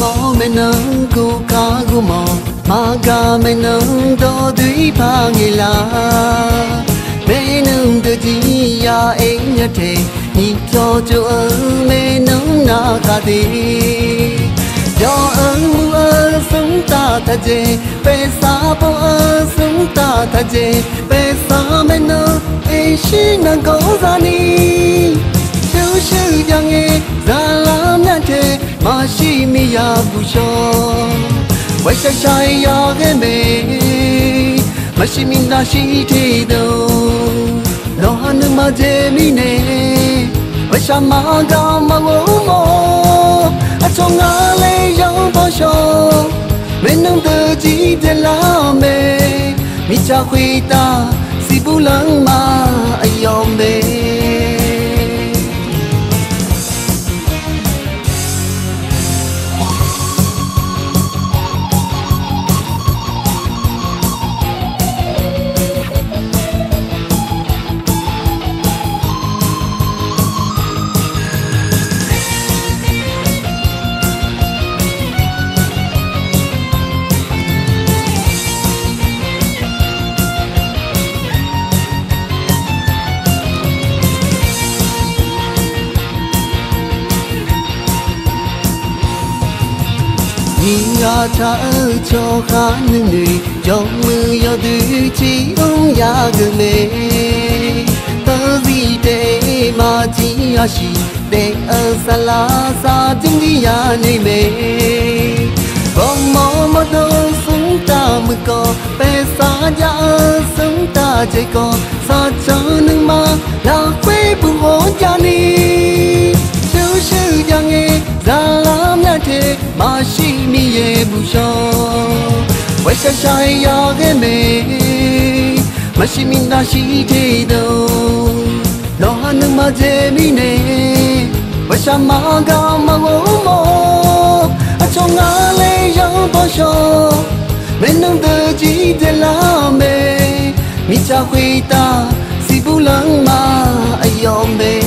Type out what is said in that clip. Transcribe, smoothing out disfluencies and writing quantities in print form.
mò mẹ nâng cô cá gu mò mà gà mẹ nâng đo đuôi ba ngày là mẹ nâng đôi chỉ ya ấy nhớ thế nhịp cho chỗ mẹ nâng na cả đi do mưa sống ta ta dê về xa bao sống ta ta dê về xa mẹ nâng ấy chỉ nàng có ra đi thiếu sự yang nghe ra làm nhát thế mà chỉ mi ya bu cho vậy sai sai ya cái mẹ mà chỉ mi na chỉ thế đâu lo han mà dê mi nè vậy sao mà ga mà ngô mò cho ngã lấy dấu bao cho bên nông tự chỉ để làm mẹ mi cha khuy ta si bu lăng mà ai yom mẹ nhà cha cho khá nương người trong mưa gió từ chỉ ông ya gửi mẹ tớ gì để mà chỉ ya chỉ để ở xa la xa tiếng đi ya nơi mẹ con mò mất đâu sống ta mưa co bé xa ya sống ta chơi co xa cho nương mà là quê bùn hổ cha ni thiếu sự ya nghe ra làm nhà thế mà chỉ mi ye bu cho vậy sai sai ya cái mẹ mà chỉ mi na chỉ thế đâu lo han mà dê mi nè vậy sao mà ga mà ngô mò cho ngã lấy dấu bao cho bên nông tự chỉ để làm mẹ mi cha khuy ta si bu lăng mà ai yom mẹ